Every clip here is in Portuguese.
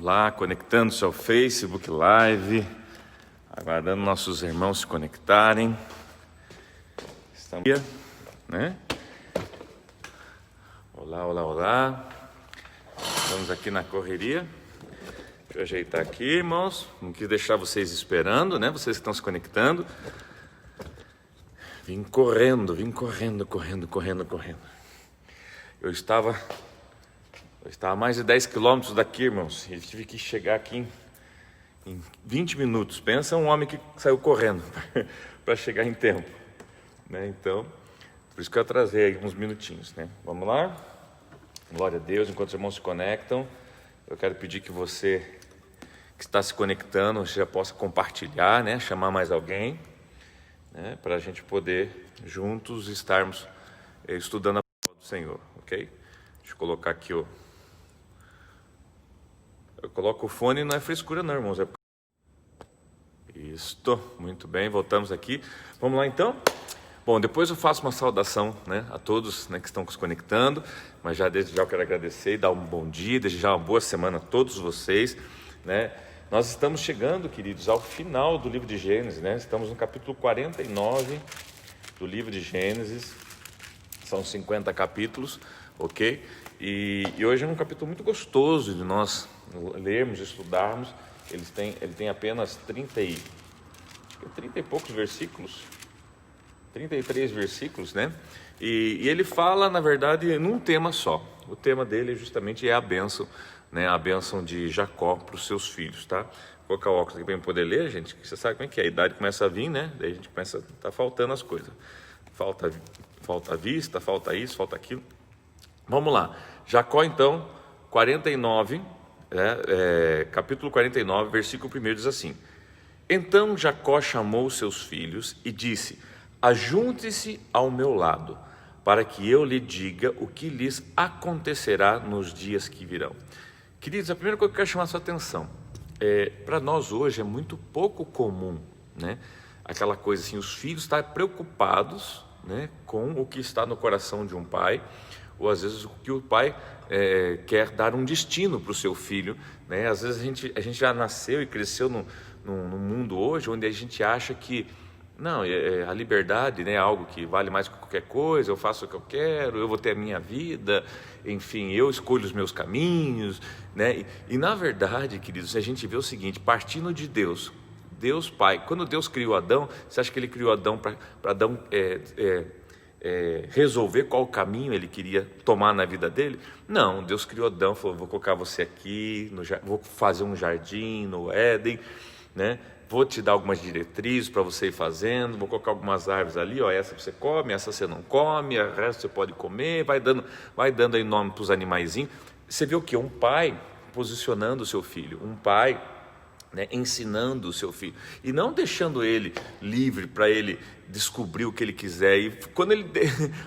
Olá, conectando-se ao Facebook Live, aguardando nossos irmãos se conectarem. Estamos aqui, né? Olá, olá, olá. Estamos aqui na correria. Deixa eu ajeitar aqui, irmãos. Não quis deixar vocês esperando, né? Vocês que estão se conectando. Vim correndo. Eu estava a mais de 10 quilômetros daqui, irmãos, e tive que chegar aqui em 20 minutos. Pensa um homem que saiu correndo para chegar em tempo, né? Então, por isso que eu atrasei aí uns minutinhos, né? Vamos lá? Glória a Deus. Enquanto os irmãos se conectam, eu quero pedir que você que está se conectando já possa compartilhar, né? Chamar mais alguém, né? Para a gente poder juntos estarmos estudando a palavra do Senhor, ok? Deixa eu colocar aqui eu coloco o fone, não é frescura não, irmãos. Isto, muito bem, voltamos aqui. Vamos lá então? Bom, depois eu faço uma saudação, né, a todos, né, que estão se conectando, mas desde já eu quero agradecer e dar um bom dia, desde já uma boa semana a todos vocês, né? Nós estamos chegando, queridos, ao final do livro de Gênesis, né? Estamos no capítulo 49 do livro de Gênesis, são 50 capítulos, ok? E hoje é um capítulo muito gostoso de nós lermos, estudarmos. Ele tem apenas 30 e poucos versículos, 33 versículos, né? E ele fala, na verdade, num tema só. O tema dele justamente é a bênção, né? A bênção de Jacó para os seus filhos, tá? Vou colocar o óculos aqui para eu poder ler, gente, que você sabe como é que é. A idade começa a vir, né? Daí a gente começa, tá faltando as coisas. Falta a vista, falta isso, falta aquilo. Vamos lá. Jacó, então, 49, capítulo 49, versículo 1 diz assim: Então Jacó chamou seus filhos e disse: Ajunte-se ao meu lado, para que eu lhe diga o que lhes acontecerá nos dias que virão. Queridos, a primeira coisa que eu quero chamar a sua atenção, para nós hoje é muito pouco comum, né? Aquela coisa assim, os filhos estarem preocupados, né, com o que está no coração de um pai, ou às vezes o que o pai quer dar um destino para o seu filho, né? Às vezes a gente já nasceu e cresceu no mundo hoje, onde a gente acha que não, a liberdade, né, é algo que vale mais que qualquer coisa, eu faço o que eu quero, eu vou ter a minha vida, enfim, eu escolho os meus caminhos, né? E na verdade, queridos, a gente vê o seguinte: partindo de Deus Pai, quando Deus criou Adão, você acha que Ele criou Adão para Adão resolver qual caminho ele queria tomar na vida dele? Não, Deus criou Adão, falou: vou colocar você aqui, vou fazer um jardim no Éden, né? Vou te dar algumas diretrizes para você ir fazendo, vou colocar algumas árvores ali, ó, essa você come, essa você não come, o resto você pode comer, vai dando aí nome para os animaizinhos. Você vê o que? Um pai posicionando o seu filho, um pai, né, ensinando o seu filho, e não deixando ele livre para ele descobrir o que ele quiser. E quando ele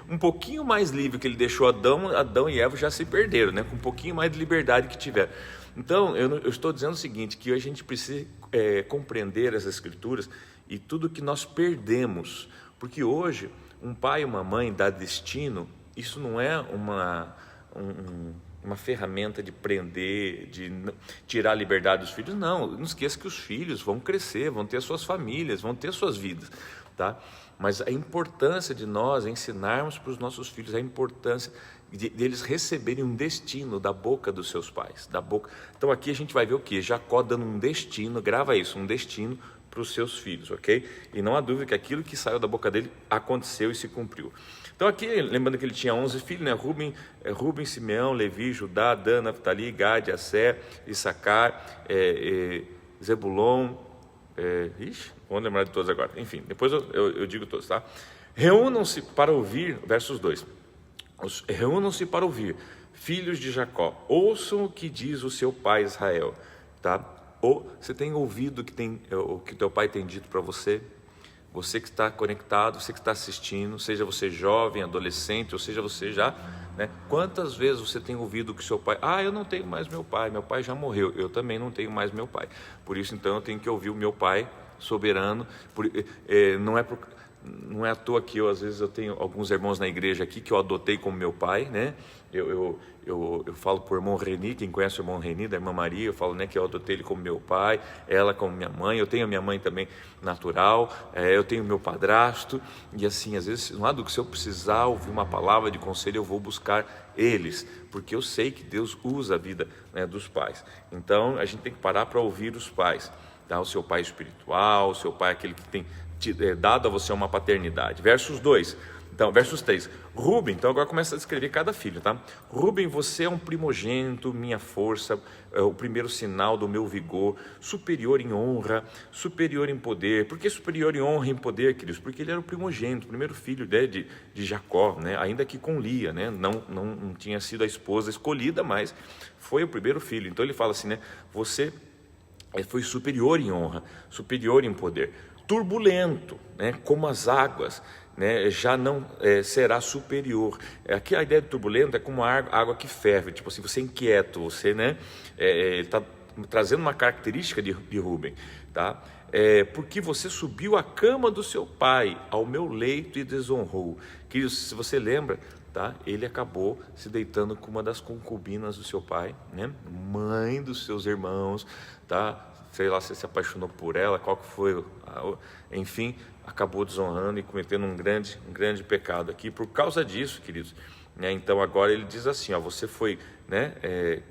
um pouquinho mais livre que ele deixou Adão e Eva já se perderam, né, com um pouquinho mais de liberdade que tiveram. Então eu estou dizendo o seguinte, que a gente precisa compreender as escrituras e tudo que nós perdemos, porque hoje um pai e uma mãe dar destino, isso não é uma ferramenta de prender, de tirar a liberdade dos filhos. Não esqueça que os filhos vão crescer, vão ter suas famílias, vão ter suas vidas, tá? Mas a importância de nós ensinarmos para os nossos filhos a importância deles receberem um destino da boca dos seus pais, da boca. Então aqui a gente vai ver o que? Jacó dando um destino, grava isso, um destino para os seus filhos, ok? E não há dúvida que aquilo que saiu da boca dele aconteceu e se cumpriu. Então aqui, lembrando que ele tinha 11 filhos, né? Rubem, Simeão, Levi, Judá, Dan, Naftali, Gade, Asser, Issacar, Zebulon, vamos lembrar de todos agora. Enfim, depois eu digo todos, tá? Reúnam-se para ouvir, versos 2. Reúnam-se para ouvir, filhos de Jacó, ouçam o que diz o seu pai Israel, tá? Ou você tem ouvido o que teu pai tem dito para você? Você que está conectado, você que está assistindo, seja você jovem, adolescente, ou seja você já, né? Quantas vezes você tem ouvido que seu pai, eu não tenho mais meu pai já morreu, eu também não tenho mais meu pai, por isso então eu tenho que ouvir o meu pai soberano, não é à toa que às vezes eu tenho alguns irmãos na igreja aqui que eu adotei como meu pai, né? Eu falo por irmão Reni, quem conhece o irmão Reni, da irmã Maria, eu falo, né, que eu adotei ele como meu pai, ela como minha mãe, eu tenho a minha mãe também natural, eu tenho meu padrasto, e assim, às vezes, não há do que se eu precisar ouvir uma palavra de conselho, eu vou buscar eles, porque eu sei que Deus usa a vida, né, dos pais. Então, a gente tem que parar para ouvir os pais, tá? O seu pai espiritual, o seu pai aquele que tem dado a você uma paternidade. Versos 2. Então, versos 3, Rúben, então agora começa a descrever cada filho, tá? Rúben, você é um primogênito, minha força, o primeiro sinal do meu vigor, superior em honra, superior em poder. Por que superior em honra e em poder, queridos? Porque ele era o primogênito, o primeiro filho, né, de Jacó, né? Ainda que com Lia, né? Não tinha sido a esposa escolhida, mas foi o primeiro filho. Então ele fala assim, né? Você foi superior em honra, superior em poder, turbulento, né? Como as águas, né, já não será superior. Aqui a ideia de turbulento é como a água que ferve, tipo assim, você é inquieto, você, né, está trazendo uma característica de Rúben, tá? Porque você subiu à cama do seu pai, ao meu leito, e desonrou. Que se você lembra, tá? Ele acabou se deitando com uma das concubinas do seu pai, né? Mãe dos seus irmãos, tá? Sei lá se se apaixonou por ela, qual que foi, enfim, acabou desonrando e cometendo um grande pecado aqui por causa disso, queridos, né? Então agora ele diz assim, ó, você foi, né,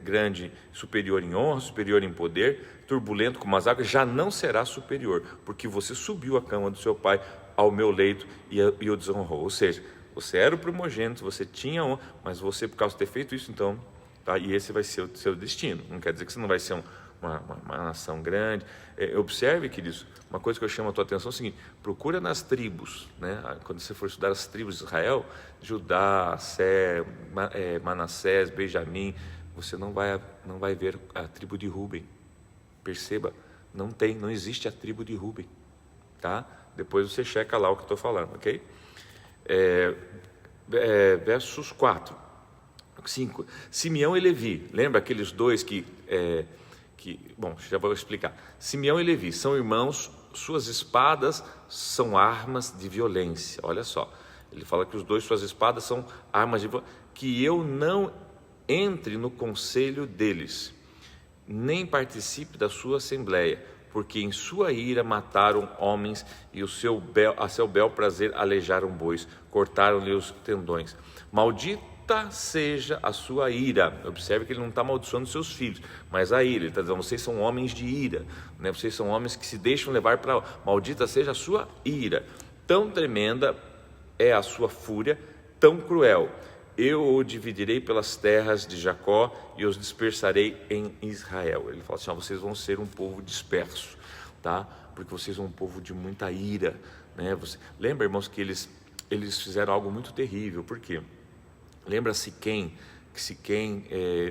grande, superior em honra, superior em poder, turbulento como as águas, já não será superior, porque você subiu à cama do seu pai, ao meu leito, e o desonrou. Ou seja, você era o primogênito, você tinha honra, mas você, por causa de ter feito isso, então, tá, e esse vai ser o seu destino. Não quer dizer que você não vai ser uma nação grande. Observe, queridos, uma coisa que eu chamo a tua atenção é o seguinte: procura nas tribos, né? Quando você for estudar as tribos de Israel, Judá, Manassés, Benjamim, você não vai ver a tribo de Rúben. Perceba, não existe a tribo de Rúben, tá? Depois você checa lá o que eu estou falando, ok? Versos 4, 5, Simeão e Levi, lembra aqueles dois bom, já vou explicar. Simeão e Levi são irmãos, suas espadas são armas de violência. Olha só, ele fala que os dois, suas espadas são armas de violência. Que eu não entre no conselho deles, nem participe da sua assembleia, porque em sua ira mataram homens e a seu bel prazer alejaram bois, cortaram-lhe os tendões. Maldito seja a sua ira. Observe que ele não está amaldiçoando seus filhos, mas a ira. Ele está dizendo, vocês são homens de ira, né? Vocês são homens que se deixam levar para... Maldita seja a sua ira. Tão tremenda é a sua fúria, tão cruel. Eu o dividirei pelas terras de Jacó e os dispersarei em Israel. Ele fala assim, vocês vão ser um povo disperso, tá? Porque vocês são um povo de muita ira, né? Lembra, irmãos, que eles fizeram algo muito terrível. Por quê? Lembra Siquém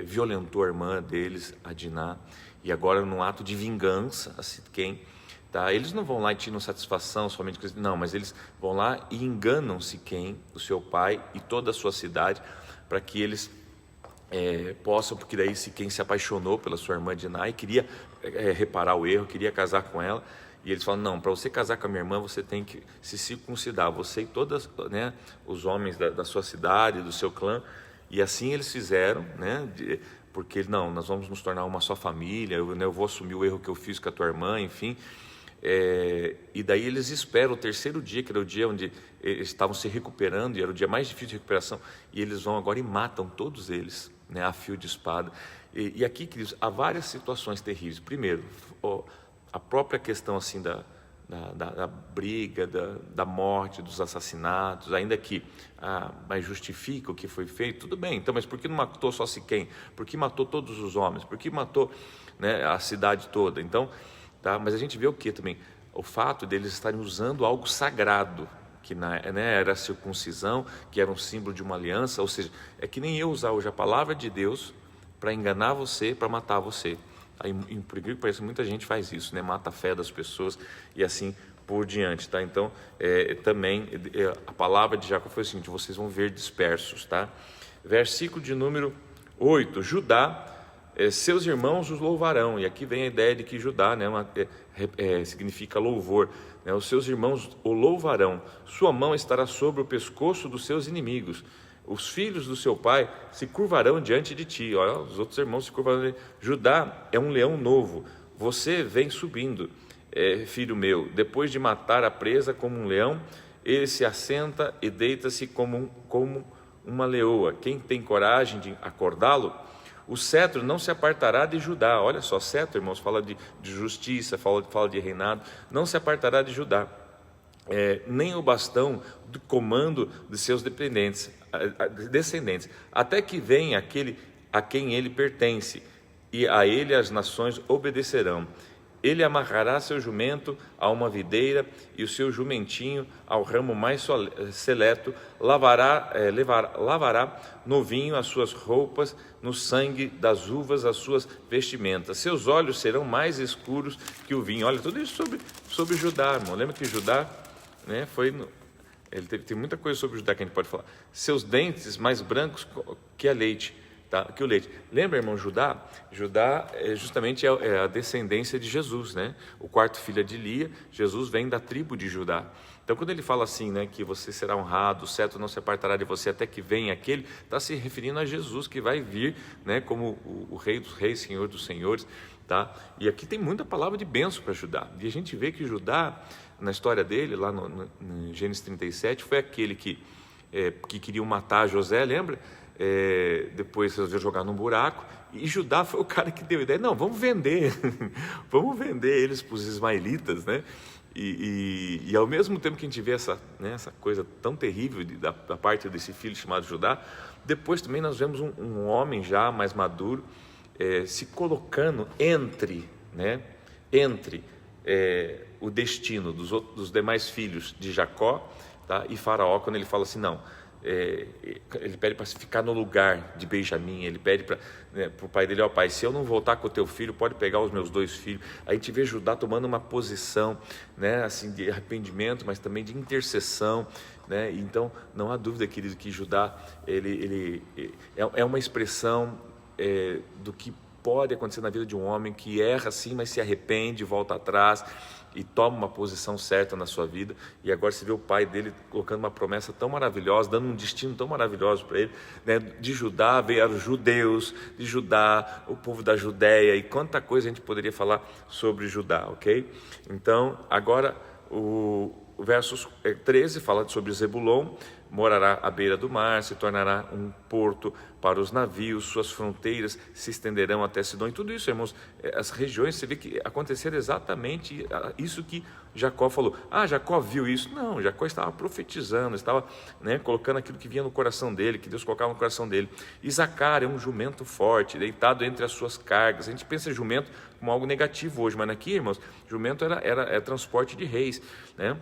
violentou a irmã deles, a Diná, e agora num ato de vingança, a Siquém, tá? Eles não vão lá e tiram satisfação somente, não, mas eles vão lá e enganam Siquém, o seu pai, e toda a sua cidade, para que eles possam, porque daí Siquém se apaixonou pela sua irmã Diná e queria reparar o erro, queria casar com ela. E eles falam, não, para você casar com a minha irmã, você tem que se circuncidar, você e todos, né, os homens da sua cidade, do seu clã. E assim eles fizeram, né, porque não, nós vamos nos tornar uma só família, eu vou assumir o erro que eu fiz com a tua irmã, enfim. E daí eles esperam o terceiro dia, que era o dia onde eles estavam se recuperando, e era o dia mais difícil de recuperação, e eles vão agora e matam todos eles, né, a fio de espada. E aqui, queridos, há várias situações terríveis. Primeiro, a própria questão assim da briga, da morte, dos assassinatos, ainda que mas justifica o que foi feito, tudo bem, então, mas por que não matou só Siquém? Por que matou todos os homens? Por que matou, né, a cidade toda? Então, tá, mas a gente vê o que também? O fato deles estarem usando algo sagrado, que era a circuncisão, que era um símbolo de uma aliança, ou seja, é que nem eu usar hoje a palavra de Deus para enganar você, para matar você. Aí, por incrível que pareça, muita gente faz isso, né? Mata a fé das pessoas e assim por diante, tá? Então, também a palavra de Jacó foi o seguinte: vocês vão ver dispersos, tá? Versículo de número 8, Judá, seus irmãos os louvarão. E aqui vem a ideia de que Judá, né, significa louvor, né? Os seus irmãos o louvarão, sua mão estará sobre o pescoço dos seus inimigos. Os filhos do seu pai se curvarão diante de ti. Olha, os outros irmãos se curvarão. Judá é um leão novo. Você vem subindo, filho meu. Depois de matar a presa como um leão, ele se assenta e deita-se como uma leoa. Quem tem coragem de acordá-lo? O cetro não se apartará de Judá. Olha só, cetro, irmãos, fala de justiça, fala de reinado. Não se apartará de Judá. Nem o bastão do comando de seus descendentes, até que venha aquele a quem ele pertence, e a ele as nações obedecerão. Ele amarrará seu jumento a uma videira e o seu jumentinho ao ramo mais seleto, lavará no vinho as suas roupas, no sangue das uvas as suas vestimentas. Seus olhos serão mais escuros que o vinho. Olha, tudo isso sobre Judá, irmão. Lembra que Judá, né, tem muita coisa sobre Judá que a gente pode falar. Seus dentes mais brancos que a leite. Tá, que o leite. Lembra, irmão, Judá justamente é a descendência de Jesus, né? O quarto filho é de Lia. Jesus vem da tribo de Judá. Então, quando ele fala assim, né, que você será honrado, o cetro não se apartará de você até que venha aquele, está se referindo a Jesus, que vai vir, né, como o Rei dos Reis, Senhor dos Senhores, tá? E aqui tem muita palavra de bênção para Judá. E a gente vê que Judá, na história dele, lá no Gênesis 37, foi aquele que queriam matar José, lembra? Depois resolveu jogar num buraco, e Judá foi o cara que deu a ideia, não, vamos vender vamos vender eles para os ismaelitas, né? E ao mesmo tempo que a gente vê essa coisa tão terrível da parte desse filho chamado Judá, depois também nós vemos um homem já mais maduro se colocando entre o destino dos demais filhos de Jacó, tá? E Faraó, quando ele fala assim, não, ele pede para ficar no lugar de Benjamim, ele pede para o pai dele, ó pai, se eu não voltar com o teu filho, pode pegar os meus 2 filhos. A gente vê Judá tomando uma posição, né, assim, de arrependimento, mas também de intercessão, né? Então não há dúvida, querido, que Judá ele é uma expressão do que pode acontecer na vida de um homem que erra sim, mas se arrepende, volta atrás e toma uma posição certa na sua vida. E agora você vê o pai dele colocando uma promessa tão maravilhosa, dando um destino tão maravilhoso para ele, né? De Judá vieram os judeus, de Judá o povo da Judéia, e quanta coisa a gente poderia falar sobre Judá, ok? Então agora o versos 13 fala sobre Zebulon. Morará à beira do mar, se tornará um porto para os navios, suas fronteiras se estenderão até Sidom. E tudo isso, irmãos, as regiões, você vê que aconteceram exatamente isso que Jacó falou. Jacó viu isso? Não, Jacó estava profetizando, estava, né, colocando aquilo que vinha no coração dele, que Deus colocava no coração dele. Isacar é um jumento forte, deitado entre as suas cargas. A gente pensa em jumento como algo negativo hoje, mas aqui, irmãos, jumento era transporte de reis, né?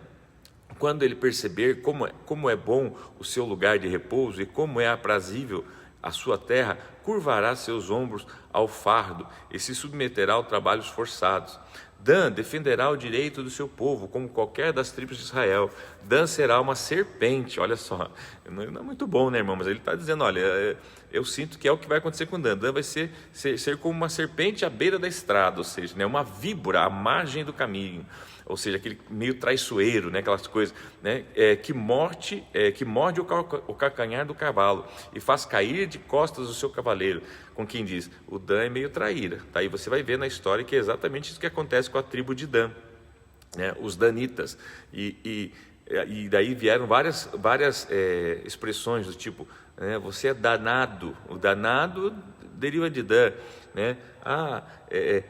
Quando ele perceber como é bom o seu lugar de repouso e como é aprazível a sua terra, curvará seus ombros ao fardo e se submeterá ao trabalhos forçados. Dan defenderá o direito do seu povo, como qualquer das tribos de Israel. Dan será uma serpente. Olha só, não é muito bom, né, irmão? Mas ele está dizendo, olha, eu sinto que é o que vai acontecer com Dan. Dan vai ser como uma serpente à beira da estrada, ou seja, né, uma víbora à margem do caminho. Ou seja, aquele meio traiçoeiro, né, aquelas coisas, né, que morde o calcanhar do cavalo e faz cair de costas o seu cavaleiro. Com quem diz, o Dan é meio traíra. Tá? E você vai ver na história que é exatamente isso que acontece com a tribo de Dan, né, os danitas. E daí vieram várias expressões do tipo, né, você é danado. O danado deriva de Dan, né?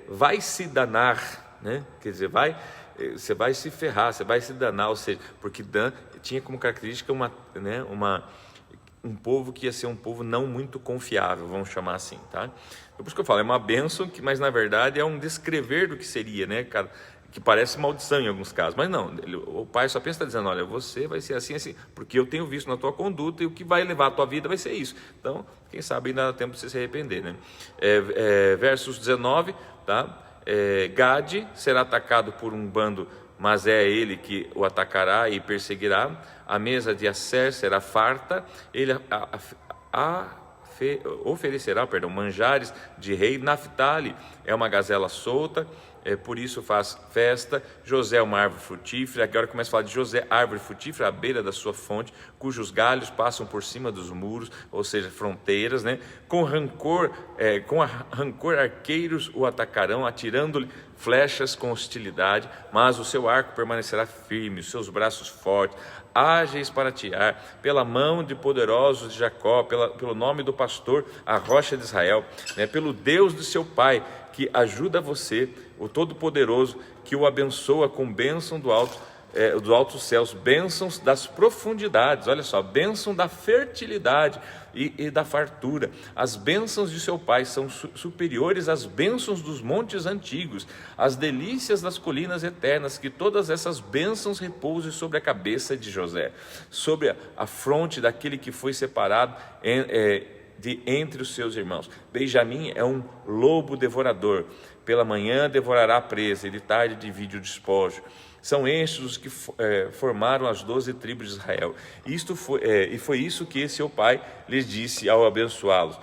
Vai se danar, né? Quer dizer, você vai se ferrar, você vai se danar, ou seja, porque Dan tinha como característica um povo que ia ser um povo não muito confiável, vamos chamar assim, tá? Por isso que eu falo, é uma bênção, mas na verdade é um descrever do que seria, né, cara? Que parece maldição em alguns casos, mas não, o pai só pensa, está dizendo, olha, você vai ser assim, assim, porque eu tenho visto na tua conduta e o que vai levar a tua vida vai ser isso. Então, quem sabe ainda dá tempo de você se arrepender, né? Versos 19, tá? Gade será atacado por um bando, mas é ele que o atacará e perseguirá. A mesa de Asser será farta, ele oferecerá manjares de rei. Naftali é uma gazela solta, por isso faz festa. José é uma árvore frutífera. Agora começa a falar de José, árvore frutífera à beira da sua fonte, cujos galhos passam por cima dos muros, ou seja, fronteiras, né? Com rancor arqueiros o atacarão, atirando-lhe flechas com hostilidade, mas o seu arco permanecerá firme, os seus braços fortes, ágeis para atirar, pela mão de poderosos de Jacó, pelo nome do pastor, a rocha de Israel, né? Pelo Deus do seu pai, que ajuda você, o Todo-Poderoso, que o abençoa com bênção dos altos céus, bênçãos das profundidades, olha só, bênção da fertilidade e da fartura. As bênçãos de seu pai são superiores às bênçãos dos montes antigos, as delícias das colinas eternas, que todas essas bênçãos repousem sobre a cabeça de José, sobre a fronte daquele que foi separado de entre os seus irmãos. Benjamim é um lobo devorador, pela manhã devorará a presa, e de tarde divide o despojo. São estes os que formaram as 12 tribos de Israel. E foi isso que seu pai lhes disse ao abençoá-los,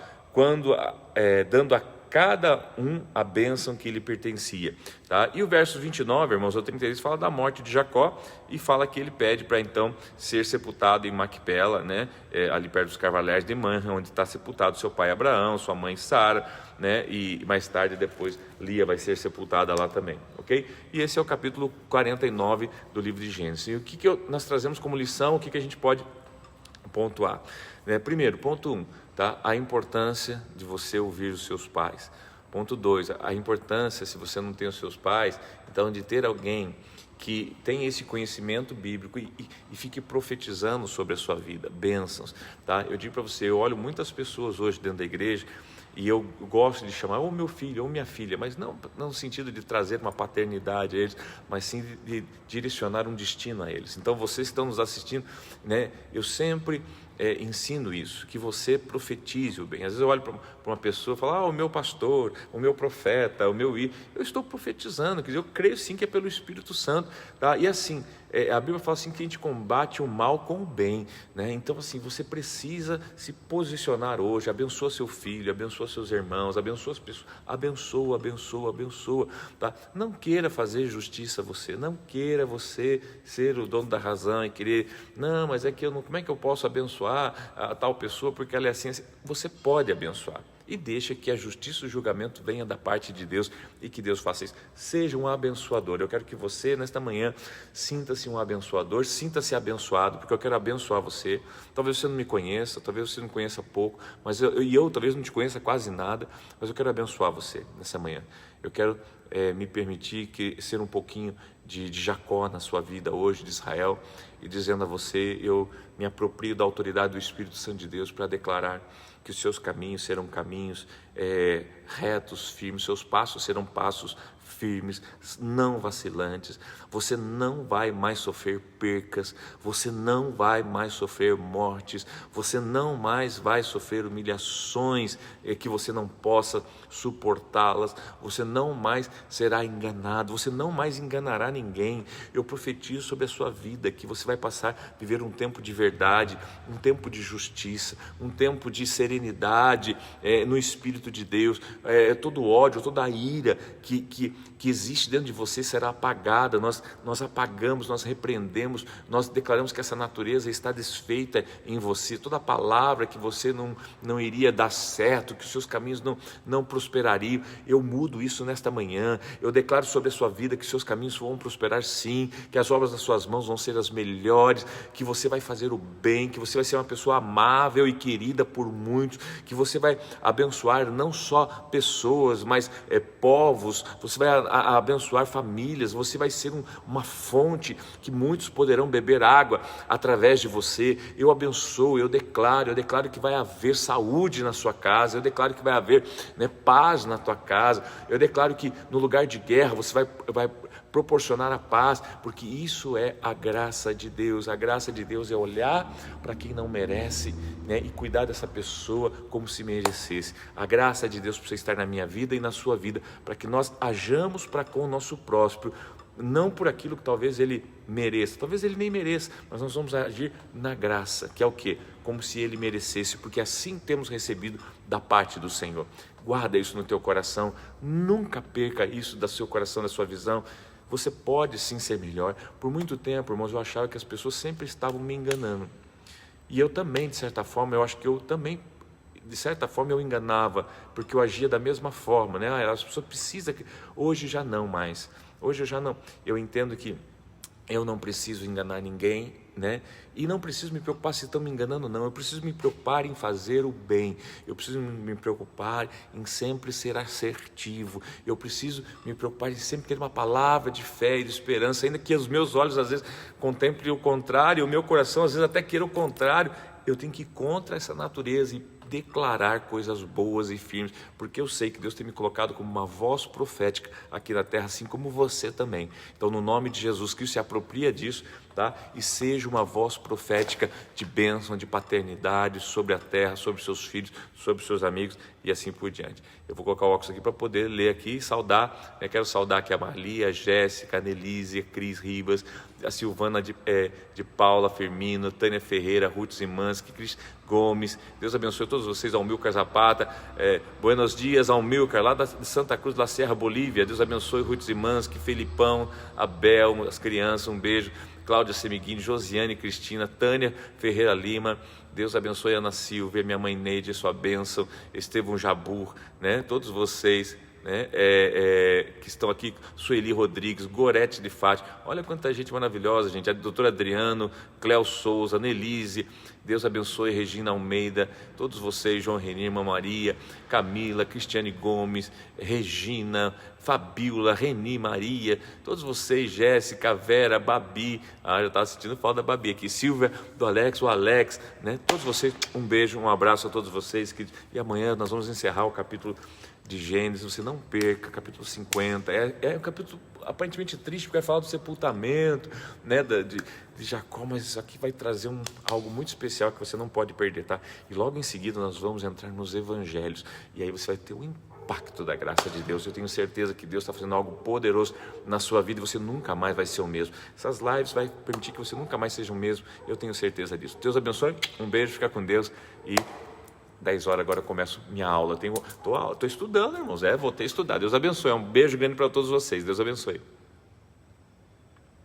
dando a cada um a bênção que lhe pertencia. Tá? E o verso 29, irmãos, ao 33, fala da morte de Jacó e fala que ele pede para então ser sepultado em Macpela, né? Ali perto dos carvalhais de Manra, onde está sepultado seu pai Abraão, sua mãe Sara, né? E mais tarde, depois, Lia vai ser sepultada lá também, ok? E esse é o capítulo 49 do livro de Gênesis. E o que nós trazemos como lição, o que a gente pode pontuar? Primeiro, ponto 1, tá? A importância de você ouvir os seus pais. Ponto 2, a importância, se você não tem os seus pais, então de ter alguém que tem esse conhecimento bíblico e fique profetizando sobre a sua vida, bênçãos, tá? Eu digo para você, eu olho muitas pessoas hoje dentro da igreja e eu gosto de chamar, ou meu filho, ou minha filha, mas não no sentido de trazer uma paternidade a eles, mas sim de direcionar um destino a eles. Então vocês que estão nos assistindo, né, eu sempre ensino isso, que você profetize o bem. Às vezes eu olho para uma pessoa e falo, o meu pastor, o meu profeta, eu estou profetizando, quer dizer, eu creio sim que é pelo Espírito Santo, tá? E assim, a Bíblia fala assim que a gente combate o mal com o bem, né? Então assim, você precisa se posicionar hoje, abençoa seu filho, abençoa seus irmãos, abençoa as pessoas, abençoa, tá? Não queira fazer justiça a você, não queira você ser o dono da razão e querer, não, mas é que como é que eu posso abençoar a tal pessoa porque ela é assim? Você pode abençoar. E deixa que a justiça e o julgamento venha da parte de Deus e que Deus faça isso. Seja um abençoador. Eu quero que você, nesta manhã, sinta-se um abençoador, sinta-se abençoado, porque eu quero abençoar você. Talvez você não me conheça, talvez você não conheça pouco, mas eu talvez não te conheça quase nada, mas eu quero abençoar você nessa manhã. Eu quero me permitir ser um pouquinho de Jacó na sua vida hoje, de Israel, e dizendo a você, eu me aproprio da autoridade do Espírito Santo de Deus para declarar que os seus caminhos serão caminhos retos, firmes, seus passos serão passos firmes, não vacilantes. Você não vai mais sofrer percas, você não vai mais sofrer mortes, você não mais vai sofrer humilhações que você não possa suportá-las, você não mais será enganado, você não mais enganará ninguém. Eu profetizo sobre a sua vida que você vai passar a viver um tempo de verdade, um tempo de justiça, um tempo de serenidade no Espírito de Deus. Todo ódio, toda a ira que existe dentro de você será apagada. Nós apagamos, nós repreendemos, nós declaramos que essa natureza está desfeita em você. Toda palavra que você não iria dar certo, que os seus caminhos não prosperariam, eu mudo isso nesta manhã. Eu declaro sobre a sua vida que seus caminhos vão prosperar sim, que as obras das suas mãos vão ser as melhores, que você vai fazer o bem, que você vai ser uma pessoa amável e querida por muitos, que você vai abençoar não só pessoas, mas povos, você vai abençoar famílias, você vai ser uma fonte que muitos poderão beber água através de você. Eu abençoo, eu declaro que vai haver saúde na sua casa, eu declaro que vai haver paz na tua casa, eu declaro que no lugar de guerra você vai proporcionar a paz, porque isso é a graça de Deus. A graça de Deus é olhar para quem não merece, e cuidar dessa pessoa como se merecesse. A graça de Deus precisa estar na minha vida e na sua vida, para que nós hajamos para com o nosso próximo, não por aquilo que talvez ele mereça, talvez ele nem mereça, mas nós vamos agir na graça, que é o quê? Como se ele merecesse, porque assim temos recebido da parte do Senhor. Guarda isso no teu coração, nunca perca isso do seu coração, da sua visão. Você pode sim ser melhor. Por muito tempo, irmãos, eu achava que as pessoas sempre estavam me enganando. E eu também, de certa forma, eu acho que eu também, de certa forma, eu enganava, porque eu agia da mesma forma, né? As pessoas precisam... Hoje já não mais. Hoje eu já não. Eu entendo que eu não preciso enganar ninguém, né? E não preciso me preocupar se estão me enganando, não. Eu preciso me preocupar em fazer o bem. Eu preciso me preocupar em sempre ser assertivo. Eu preciso me preocupar em sempre ter uma palavra de fé e de esperança, ainda que os meus olhos às vezes contemplem o contrário, o meu coração às vezes até queira o contrário. Eu tenho que ir contra essa natureza e declarar coisas boas e firmes, porque eu sei que Deus tem me colocado como uma voz profética aqui na terra, assim como você também. Então, no nome de Jesus Cristo, se apropria disso, tá? E seja uma voz profética de bênção, de paternidade sobre a terra, sobre seus filhos, sobre seus amigos e assim por diante. Eu vou colocar o óculos aqui para poder ler aqui e saudar. Eu quero saudar aqui a Marli, a Jéssica, a Nelise, a Cris Ribas, a Silvana de Paula Firmino, Tânia Ferreira, Ruth Zimanski, Cris Gomes. Deus abençoe todos vocês, Almilcar Zapata, buenos dias, Almilcar, lá de Santa Cruz da Serra, Bolívia. Deus abençoe Ruth Zimanski, Felipão, Abel, as crianças, um beijo. Cláudia Semiguini, Josiane Cristina, Tânia Ferreira Lima. Deus abençoe Ana Silvia, minha mãe Neide, sua bênção, Estevão Jabur, né? Todos vocês, né? Que estão aqui, Sueli Rodrigues, Gorete de Fátima, olha quanta gente maravilhosa, gente, a doutora Adriano, Cléo Souza, Nelise, Deus abençoe Regina Almeida, todos vocês, João Renirma, Maria, Camila, Cristiane Gomes, Regina, Fabiola, Reni, Maria, todos vocês, Jéssica, Vera, Babi, eu estava sentindo falta da Babi aqui, Silvia, do Alex, o Alex, né? Todos vocês, um beijo, um abraço a todos vocês, e amanhã nós vamos encerrar o capítulo de Gênesis, você não perca, capítulo 50, é um capítulo aparentemente triste, porque vai falar do sepultamento, né, de Jacó, mas isso aqui vai trazer algo muito especial que você não pode perder, tá? E logo em seguida nós vamos entrar nos evangelhos, e aí você vai ter o impacto da graça de Deus. Eu tenho certeza que Deus está fazendo algo poderoso na sua vida e você nunca mais vai ser o mesmo. Essas lives vai permitir que você nunca mais seja o mesmo, eu tenho certeza disso. Deus abençoe, um beijo, fica com Deus e 10 horas agora eu começo minha aula. Estou estudando, irmãos. Voltei a estudar. Deus abençoe. Um beijo grande para todos vocês. Deus abençoe.